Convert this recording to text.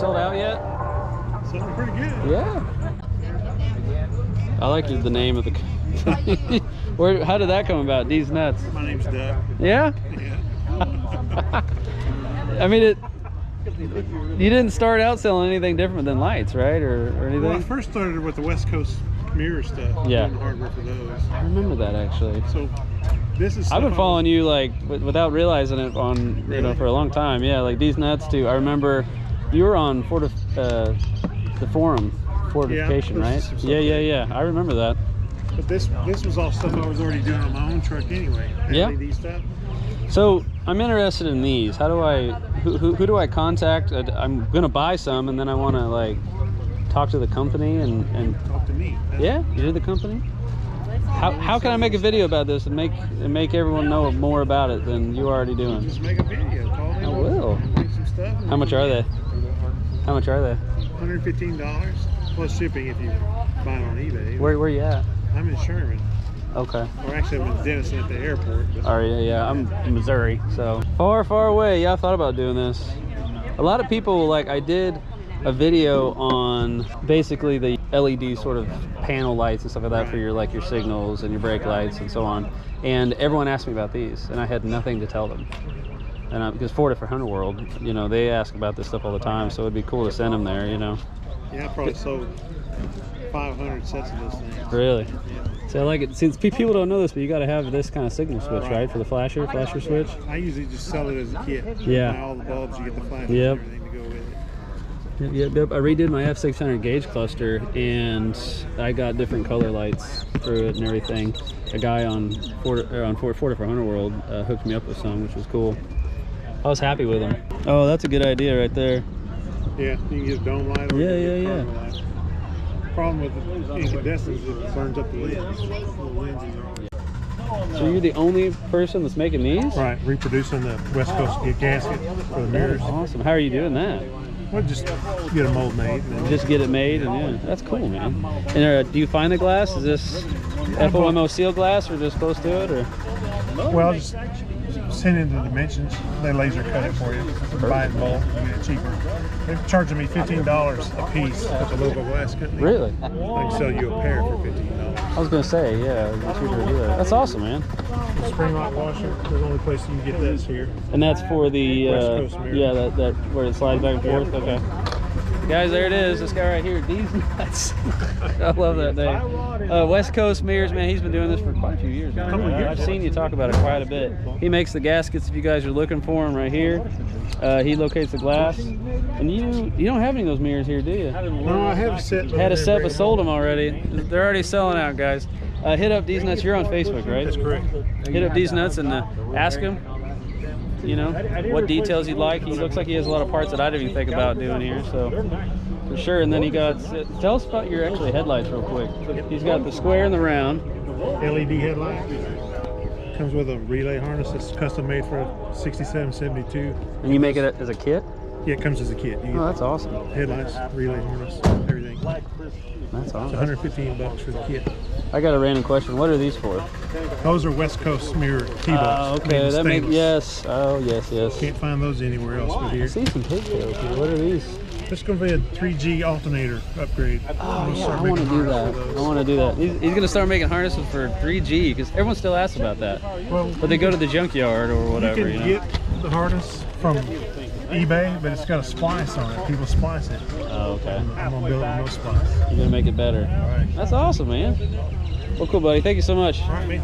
sold out yet? Something pretty good. Yeah. I like the name of the company. How did that come about? These nuts. My name's Doug. Yeah? Yeah. I mean, you didn't start out selling anything different than lights, right? Or anything? Well, I first started with the West Coast mirror stuff. Yeah. Doing hardware for those. I remember that actually. So this is. I've been following you like without realizing it on for a long time. Yeah, like these nuts too. I remember you were on the forum fortification, right? Yeah. I remember that. But this was all stuff I was already doing on my own truck anyway. Yeah. LED stuff. So I'm interested in these. How do who do I contact? I'm gonna buy some, and then I want to like talk to the company and Talk to me. Yeah, you're the company. How can I make a video about this and make everyone know more about it than you already doing? Just make a video. Call them. I will. Make some stuff. How much are they? How much are they? $115 plus shipping if you buy it on eBay. Where you at? I'm in Sherman. Okay. Or actually, I'm in Denison at the airport. But Oh yeah. I'm in Missouri, so far away. Yeah, I thought about doing this. A lot of people I did a video on basically the LED sort of panel lights and stuff like that for your signals and your brake lights and so on. And everyone asked me about these, and I had nothing to tell them. And because Ford for Hunter World, they ask about this stuff all the time, so it'd be cool to send them there, Yeah, I probably sold 500 sets of those things. Really? So I like it. Since people don't know this, but you got to have this kind of signal switch, right? For the flasher switch. I usually just sell it as a kit. Yeah. Buy all the bulbs, you get the flashes Yep. and everything to go with it. Yep. I redid my F600 gauge cluster, and I got different color lights through it and everything. A guy on Ford for Hunter World hooked me up with some, which was cool. I was happy with them. Oh, that's a good idea right there. Yeah, you can get a dome light or Yeah. light. Problem with the incandescents is it burns up the lens. The lenses are So you're the only person that's making these? right, reproducing the West Coast gasket for the mirrors. Awesome. How are you doing that? Well, just get a mold made. Just get it made, and yeah, that's cool, man. And do you find the glass? Is this FOMO seal glass, or just close to it, or? Well, just send in the dimensions. They laser cut it for you. Buy it in bulk, you get it cheaper. They're charging me $15 a piece at the local glass company. Really? I can sell you a pair for $15. I was gonna say, yeah, it's cheaper to do that. That's awesome, man. The spring lock washer, the only place you can get this here. And that's for the West Coast mirror. yeah, that where it slides back and forth. Okay. Guys, there it is. This guy right here, These Nuts. I love that name. West Coast mirrors, man. He's been doing this for quite a few years. Man. I've seen you talk about it quite a bit. He makes the gaskets if you guys are looking for them right here. He locates the glass. And you don't have any of those mirrors here, do you? No, I have a set. Had a set, but sold them already. They're already selling out, guys. Hit up These Nuts. You're on Facebook, right? That's correct. Hit up These Nuts and ask him, what details you'd like. He looks like he has a lot of parts that I didn't even think about doing here, so for sure. And then he got, tell us about your headlights real quick. He's got the square and the round. LED headlight. Comes with a relay harness that's custom made for a 6772. And you make it as a kit? Yeah, it comes as a kit. You Oh, that's awesome. get headlights, relay harness, everything. That's It's awesome. $115 for the kit. I got a random question. What are these for? Those are West Coast mirror T-bolts. Okay, that makes, stainless. yes. Oh, yes. Can't find those anywhere else but I here. see some pigtails here. What are these? This is going to be a 3G alternator upgrade. Oh, yeah, I want to do that. I want to do that. He's going to start making harnesses for 3G because everyone still asks about that. Well, But they go to the junkyard or whatever, you can get the harness from eBay, but it's got a splice on it. People splice it. Oh, okay. I'm going to build it with no splice. You're going to make it better. All right. That's awesome, man. Well, cool, buddy. Thank you so much. All right, man.